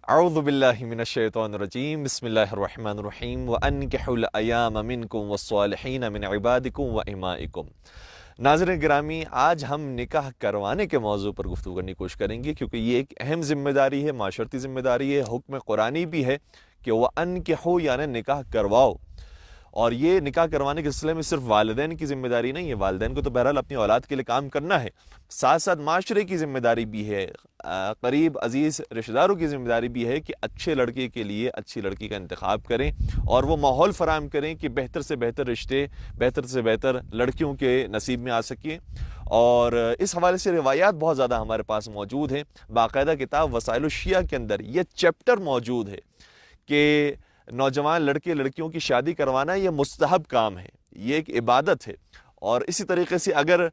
اعوذ باللہ من الشیطان الرجیم بسم اللہ الرحمن الرحیم وَأَنْكِحُوا الْأَيَامَ مِنْكُمْ وَالصَّالِحِينَ مِنْ عِبَادِكُمْ وَإِمَائِكُمْ۔ ناظرین گرامی، آج ہم نکاح کروانے کے موضوع پر گفتگو کرنے کی کوشش کریں گے، کیونکہ یہ ایک اہم ذمہ داری ہے، معاشرتی ذمہ داری ہے، حکم قرآنی بھی ہے کہ وَأَنْكِحُوا یعنی نکاح کرواؤ۔ اور یہ نکاح کروانے کے سلسلے میں صرف والدین کی ذمہ داری نہیں ہے، والدین کو تو بہرحال اپنی اولاد کے لیے کام کرنا ہے، ساتھ ساتھ معاشرے کی ذمہ داری بھی ہے، قریب عزیز رشتہ داروں کی ذمہ داری بھی ہے کہ اچھے لڑکے کے لیے اچھی لڑکی کا انتخاب کریں اور وہ ماحول فراہم کریں کہ بہتر سے بہتر رشتے، بہتر سے بہتر لڑکیوں کے نصیب میں آ سکیں۔ اور اس حوالے سے روایات بہت زیادہ ہمارے پاس موجود ہیں، باقاعدہ کتاب وسائل الشیعہ کے اندر یہ چیپٹر موجود ہے کہ نوجوان لڑکے لڑکیوں کی شادی کروانا یہ مستحب کام ہے، یہ ایک عبادت ہے۔ اور اسی طریقے سے اگر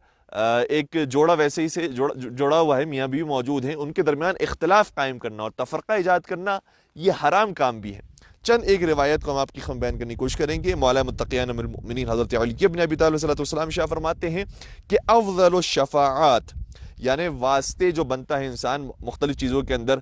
ایک جوڑا ویسے ہی سے جوڑا ہوا ہے، میاں بیوی موجود ہیں، ان کے درمیان اختلاف قائم کرنا اور تفرقہ ایجاد کرنا یہ حرام کام بھی ہے۔ چند ایک روایت کو ہم آپ کی خدمت بیان کرنے کی کوشش کریں گے۔ مولا متقیان امیر المؤمنین حضرت علی بن ابی طالب صلی اللہ علیہ وسلم شاہ فرماتے ہیں کہ افضل الشفاعات یعنی واسطے جو بنتا ہے انسان مختلف چیزوں کے اندر،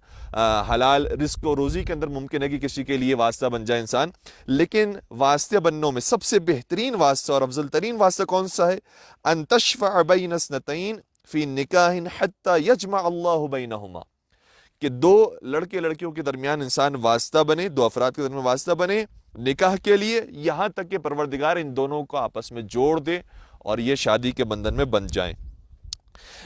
حلال رزق و روزی کے اندر ممکن ہے کہ کسی کے لیے واسطہ بن جائے انسان، لیکن واسطے بننوں میں سب سے بہترین واسطہ اور افضل ترین واسطہ کون سا ہے؟ ان تشفع بین اثنتین فی نکاح حتی یجمع اللہ بینہما، کہ دو لڑکے لڑکیوں کے درمیان انسان واسطہ بنے، دو افراد کے درمیان واسطہ بنے نکاح کے لیے، یہاں تک کہ پروردگار ان دونوں کو آپس میں جوڑ دے اور یہ شادی کے بندھن میں بن جائیں۔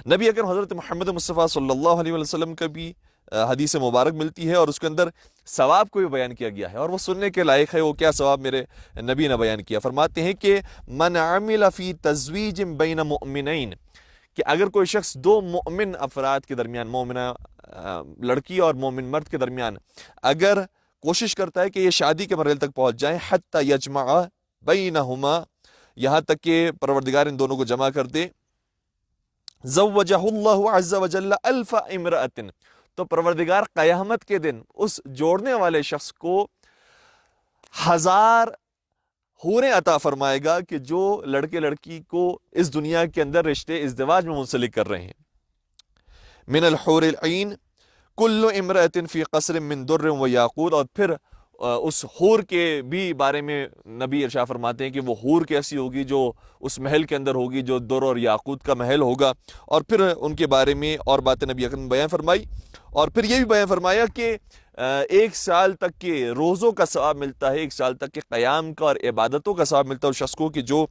نبی اکرم حضرت محمد مصطفیٰ صلی اللہ علیہ وسلم کا بھی حدیث مبارک ملتی ہے اور اس کے اندر ثواب کو بھی بیان کیا گیا ہے، اور وہ سننے کے لائق ہے۔ وہ کیا ثواب میرے نبی نے بیان کیا؟ فرماتے ہیں کہ من عمل فی تزویج بین مؤمنین، کہ اگر کوئی شخص دو مومن افراد کے درمیان، مومنہ لڑکی اور مومن مرد کے درمیان اگر کوشش کرتا ہے کہ یہ شادی کے مرحلے تک پہنچ جائیں، حتی یجمع بینہما، یہاں تک کہ پروردگار ان دونوں کو جمع کر دے، زوجہ اللہ عز وجل الف امرأۃ، تو پروردگار قیامت کے دن اس جوڑنے والے شخص کو 1000 حوریں عطا فرمائے گا کہ جو لڑکے لڑکی کو اس دنیا کے اندر رشتے ازدواج میں منسلک کر رہے ہیں۔ من الحور العین کل امرأۃ فی قصر من در و یاقوت، اور پھر اس حور کے بھی بارے میں نبی ارشاد فرماتے ہیں کہ وہ حور کیسی ہوگی جو اس محل کے اندر ہوگی جو در اور یاقوت کا محل ہوگا، اور پھر ان کے بارے میں اور باتیں نبی اکرم نے بیان فرمائی، اور پھر یہ بھی بیان فرمایا کہ 1 سال تک کے روزوں کا ثواب ملتا ہے، 1 سال تک کے قیام کا اور عبادتوں کا ثواب ملتا ہے اس شخص کو کہ جو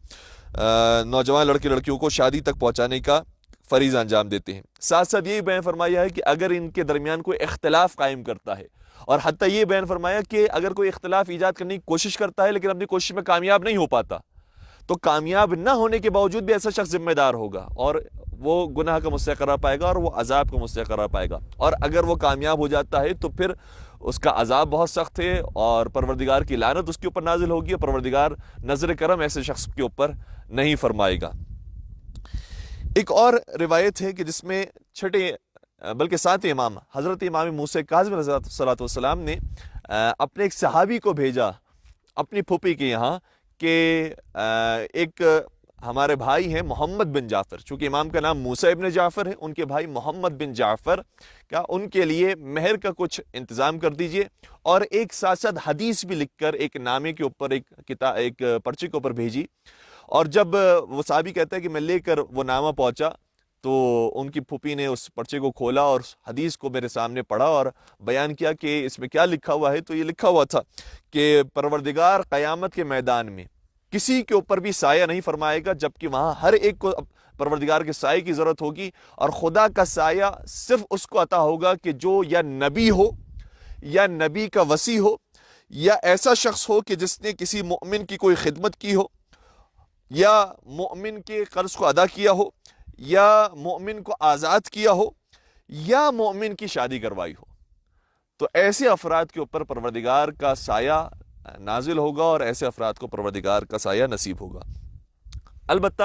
نوجوان لڑکے لڑکیوں کو شادی تک پہنچانے کا فریضہ انجام دیتے ہیں۔ ساتھ ساتھ یہ بھی بیان فرمایا ہے کہ اگر ان کے درمیان کوئی اختلاف قائم کرتا ہے، اور حتیٰ یہ بیان فرمایا کہ اگر کوئی اختلاف ایجاد کرنے کی کوشش کرتا ہے لیکن اپنی کوشش میں کامیاب نہیں ہو پاتا، تو کامیاب نہ ہونے کے باوجود بھی ایسا شخص ذمہ دار ہوگا اور وہ گناہ کا مستحق قرار پائے گا اور وہ عذاب کا مستحق قرار پائے گا، اور اگر وہ کامیاب ہو جاتا ہے تو پھر اس کا عذاب بہت سخت ہے اور پروردگار کی لعنت اس کے اوپر نازل ہوگی، اور پروردگار نظر کرم ایسے شخص کے اوپر نہیں فرمائے گا۔ ایک اور روایت ہے کہ جس میں چھٹے بلکہ 7 امام حضرت امام موسیٰ کاظم علیہ الصلوۃ والسلام نے اپنے ایک صحابی کو بھیجا اپنی پھوپھی کے یہاں کہ ایک ہمارے بھائی ہیں محمد بن جعفر، چونکہ امام کا نام موسیٰ ابن جعفر ہے، ان کے بھائی محمد بن جعفر کا ان کے لیے مہر کا کچھ انتظام کر دیجئے، اور ایک ساتھ ساتھ حدیث بھی لکھ کر ایک نامے کے اوپر ایک پرچے کے اوپر بھیجی۔ اور جب وہ صحابی کہتا ہے کہ میں لے کر وہ نامہ پہنچا تو ان کی پھوپھی نے اس پرچے کو کھولا اور حدیث کو میرے سامنے پڑھا اور بیان کیا کہ اس میں کیا لکھا ہوا ہے۔ تو یہ لکھا ہوا تھا کہ پروردگار قیامت کے میدان میں کسی کے اوپر بھی سایہ نہیں فرمائے گا، جبکہ وہاں ہر ایک کو پروردگار کے سائے کی ضرورت ہوگی، اور خدا کا سایہ صرف اس کو عطا ہوگا کہ جو یا نبی ہو، یا نبی کا وصی ہو، یا ایسا شخص ہو کہ جس نے کسی مومن کی کوئی خدمت کی ہو، یا مومن کے قرض کو ادا کیا ہو، یا مومن کو آزاد کیا ہو، یا مومن کی شادی کروائی ہو۔ تو ایسے افراد کے اوپر پروردگار کا سایہ نازل ہوگا اور ایسے افراد کو پروردگار کا سایہ نصیب ہوگا۔ البتہ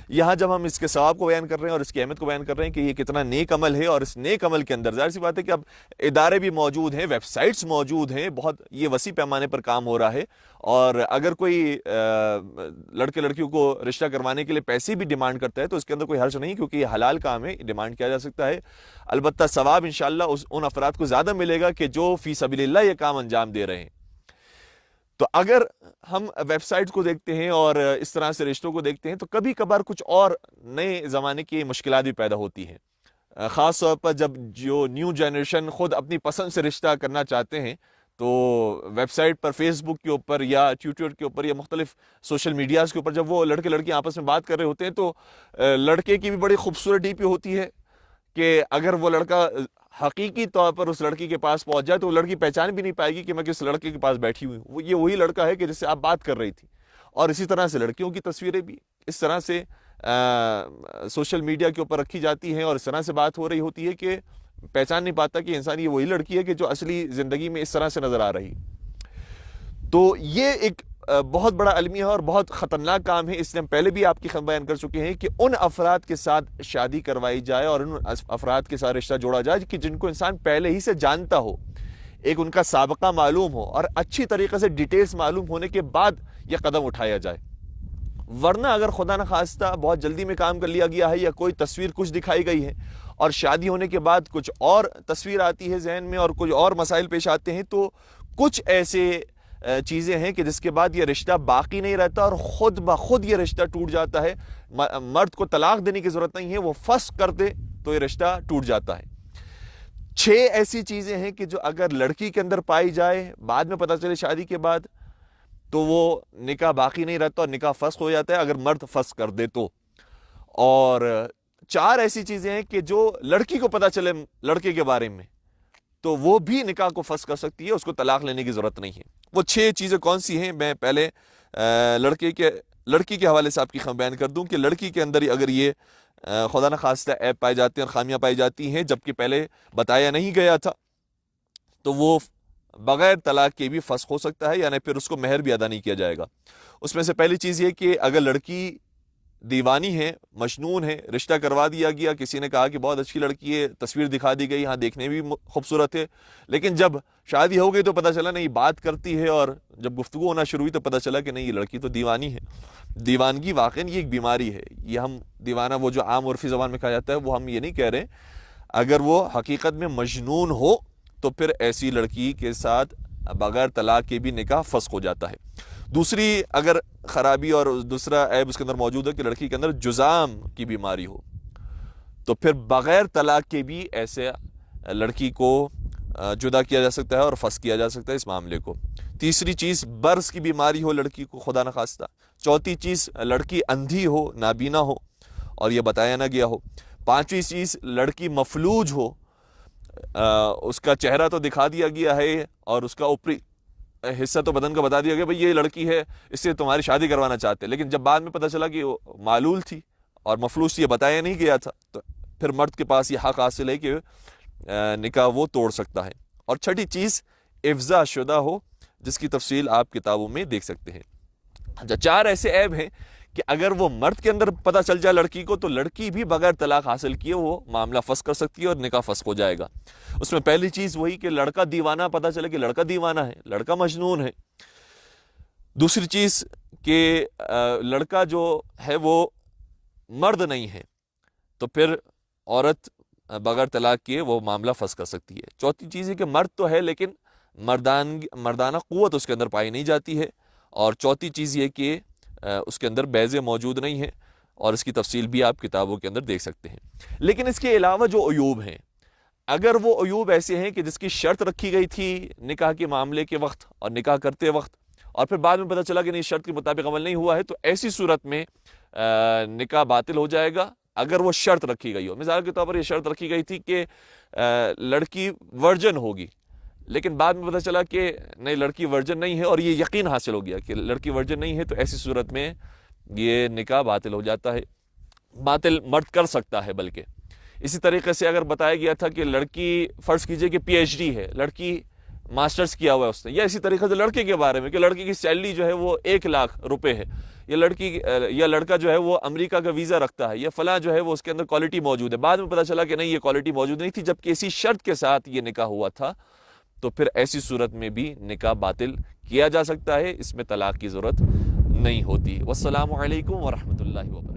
یہاں جب ہم اس کے ثواب کو بیان کر رہے ہیں اور اس کی اہمیت کو بیان کر رہے ہیں کہ یہ کتنا نیک عمل ہے، اور اس نیک عمل کے اندر ظاہر سی بات ہے کہ اب ادارے بھی موجود ہیں، ویب سائٹس موجود ہیں، بہت یہ وسیع پیمانے پر کام ہو رہا ہے، اور اگر کوئی لڑکے لڑکیوں کو رشتہ کروانے کے لیے پیسے بھی ڈیمانڈ کرتا ہے تو اس کے اندر کوئی حرج نہیں، کیونکہ یہ حلال کام ہے، ڈیمانڈ کیا جا سکتا ہے۔ البتہ ثواب انشاءاللہ ان افراد کو زیادہ ملے گا کہ جو فی سبیل اللہ یہ کام انجام دے رہے ہیں۔ تو اگر ہم ویب سائٹ کو دیکھتے ہیں اور اس طرح سے رشتوں کو دیکھتے ہیں تو کبھی کبھار کچھ اور نئے زمانے کی مشکلات بھی پیدا ہوتی ہیں، خاص طور پر جب جو نیو جنریشن خود اپنی پسند سے رشتہ کرنا چاہتے ہیں تو ویب سائٹ پر، فیس بک کے اوپر یا ٹویٹر کے اوپر یا مختلف سوشل میڈیاز کے اوپر جب وہ لڑکے لڑکیاں آپس میں بات کر رہے ہوتے ہیں تو لڑکے کی بھی بڑی خوبصورت ڈی پی ہوتی ہے کہ اگر وہ لڑکا حقیقی طور پر اس لڑکی کے پاس پہنچ جائے تو وہ لڑکی پہچان بھی نہیں پائے گی کہ میں کس لڑکے کے پاس بیٹھی ہوئی ہوں، یہ وہی لڑکا ہے کہ جس سے آپ بات کر رہی تھی۔ اور اسی طرح سے لڑکیوں کی تصویریں بھی اس طرح سے سوشل میڈیا کے اوپر رکھی جاتی ہیں اور اس طرح سے بات ہو رہی ہوتی ہے کہ پہچان نہیں پاتا کہ انسان یہ وہی لڑکی ہے کہ جو اصلی زندگی میں اس طرح سے نظر آ رہی۔ تو یہ ایک بہت بڑا المیہ اور بہت خطرناک کام ہے، اس لیے ہم پہلے بھی آپ کی خدمت بیان کر چکے ہیں کہ ان افراد کے ساتھ شادی کروائی جائے اور ان افراد کے ساتھ رشتہ جوڑا جائے کہ جن کو انسان پہلے ہی سے جانتا ہو، ایک ان کا سابقہ معلوم ہو اور اچھی طریقے سے ڈیٹیلز معلوم ہونے کے بعد یہ قدم اٹھایا جائے۔ ورنہ اگر خدا نخواستہ بہت جلدی میں کام کر لیا گیا ہے یا کوئی تصویر کچھ دکھائی گئی ہے اور شادی ہونے کے بعد کچھ اور تصویر آتی ہے ذہن میں اور کچھ اور مسائل پیش آتے ہیں، تو کچھ ایسے چیزیں ہیں کہ جس کے بعد یہ رشتہ باقی نہیں رہتا اور خود بخود یہ رشتہ ٹوٹ جاتا ہے۔ مرد کو طلاق دینے کی ضرورت نہیں ہے، وہ فسخ کر دے تو یہ رشتہ ٹوٹ جاتا ہے۔ 6 ایسی چیزیں ہیں کہ جو اگر لڑکی کے اندر پائی جائے، بعد میں پتہ چلے شادی کے بعد، تو وہ نکاح باقی نہیں رہتا اور نکاح فسخ ہو جاتا ہے اگر مرد فسخ کر دے تو۔ اور 4 ایسی چیزیں ہیں کہ جو لڑکی کو پتہ چلے لڑکے کے بارے میں تو وہ بھی نکاح کو فسخ کر سکتی ہے، اس کو طلاق لینے کی ضرورت نہیں ہے۔ وہ 6 چیزیں کون سی ہیں؟ میں پہلے لڑکی کے حوالے سے آپ کی خبر بیان کر دوں کہ لڑکی کے اندر اگر یہ خدا نخواستہ عیب پائے جاتے ہیں اور خامیاں پائی جاتی ہیں جبکہ پہلے بتایا نہیں گیا تھا، تو وہ بغیر طلاق کے بھی فسخ ہو سکتا ہے، یعنی پھر اس کو مہر بھی ادا نہیں کیا جائے گا۔ اس میں سے پہلی چیز یہ کہ اگر لڑکی دیوانی ہے، مجنون ہے، رشتہ کروا دیا گیا، کسی نے کہا کہ بہت اچھی لڑکی ہے، تصویر دکھا دی گئی، ہاں دیکھنے بھی خوبصورت ہے، لیکن جب شادی ہو گئی تو پتہ چلا نہیں بات کرتی ہے، اور جب گفتگو ہونا شروع ہوئی تو پتہ چلا کہ نہیں یہ لڑکی تو دیوانی ہے۔ دیوانگی واقعی یہ ایک بیماری ہے، یہ ہم دیوانہ وہ جو عام عرفی زبان میں کہا جاتا ہے وہ ہم یہ نہیں کہہ رہے۔ اگر وہ حقیقت میں مجنون ہو تو پھر ایسی لڑکی کے ساتھ بغیر طلاق کے بھی نکاح فسخ ہو جاتا ہے۔ دوسری اگر خرابی اور دوسرا عیب اس کے اندر موجود ہے کہ لڑکی کے اندر جذام کی بیماری ہو تو پھر بغیر طلاق کے بھی ایسے لڑکی کو جدا کیا جا سکتا ہے اور فسخ کیا جا سکتا ہے اس معاملے کو۔ تیسری چیز برس کی بیماری ہو لڑکی کو خدا نخواستہ۔ چوتھی چیز لڑکی اندھی ہو، نابینا ہو اور یہ بتایا نہ گیا ہو۔ پانچویں چیز لڑکی مفلوج ہو، اس کا چہرہ تو دکھا دیا گیا ہے اور اس کا اوپری حصہ تو بدن کا بتا دیا گیا بھئی یہ لڑکی ہے، اس سے تمہاری شادی کروانا چاہتے ہیں، لیکن جب بعد میں پتہ چلا کہ وہ معلول تھی اور مفلوج تھی، یہ بتایا نہیں گیا تھا، تو پھر مرد کے پاس یہ حق حاصل ہے کہ نکاح وہ توڑ سکتا ہے۔ اور چھٹی چیز افضا شدہ ہو، جس کی تفصیل آپ کتابوں میں دیکھ سکتے ہیں۔ اچھا، 4 ایسے عیب ہیں کہ اگر وہ مرد کے اندر پتہ چل جائے لڑکی کو تو لڑکی بھی بغیر طلاق حاصل کیے وہ معاملہ فسخ کر سکتی ہے اور نکاح فسخ ہو جائے گا۔ اس میں پہلی چیز وہی کہ لڑکا دیوانہ، پتہ چلے کہ لڑکا دیوانہ ہے، لڑکا مجنون ہے۔ دوسری چیز کہ لڑکا جو ہے وہ مرد نہیں ہے تو پھر عورت بغیر طلاق کیے وہ معاملہ فسخ کر سکتی ہے۔ چوتھی چیز ہے کہ مرد تو ہے لیکن مردانہ قوت اس کے اندر پائی نہیں جاتی ہے۔ اور چوتھی چیز یہ کہ اس کے اندر بیضے موجود نہیں ہیں، اور اس کی تفصیل بھی آپ کتابوں کے اندر دیکھ سکتے ہیں۔ لیکن اس کے علاوہ جو عیوب ہیں، اگر وہ عیوب ایسے ہیں کہ جس کی شرط رکھی گئی تھی نکاح کے معاملے کے وقت اور نکاح کرتے وقت اور پھر بعد میں پتہ چلا کہ نہیں شرط کے مطابق عمل نہیں ہوا ہے، تو ایسی صورت میں نکاح باطل ہو جائے گا اگر وہ شرط رکھی گئی ہو۔ مثال کے طور پر یہ شرط رکھی گئی تھی کہ لڑکی ورجن ہوگی، لیکن بعد میں پتہ چلا کہ نہیں لڑکی ورجن نہیں ہے اور یہ یقین حاصل ہو گیا کہ لڑکی ورجن نہیں ہے، تو ایسی صورت میں یہ نکاح باطل ہو جاتا ہے۔ باطل مرد کر سکتا ہے بلکہ۔ اسی طریقے سے اگر بتایا گیا تھا کہ لڑکی فرض کیجئے کہ پی ایچ ڈی ہے، لڑکی ماسٹرز کیا ہوا ہے اس نے، یا اسی طریقے سے لڑکے کے بارے میں کہ لڑکے کی سیلری جو ہے وہ 1 لاکھ روپے ہے یا لڑکا جو ہے وہ امریکہ کا ویزا رکھتا ہے، یا فلاں جو ہے وہ اس کے اندر کوالٹی موجود ہے، بعد میں پتہ چلا کہ نہیں یہ کوالٹی موجود نہیں تھی جبکہ اسی شرط کے ساتھ یہ نکاح ہوا تھا، تو پھر ایسی صورت میں بھی نکاح باطل کیا جا سکتا ہے، اس میں طلاق کی ضرورت نہیں ہوتی۔ والسلام علیکم ورحمۃ اللہ وبرکاتہ۔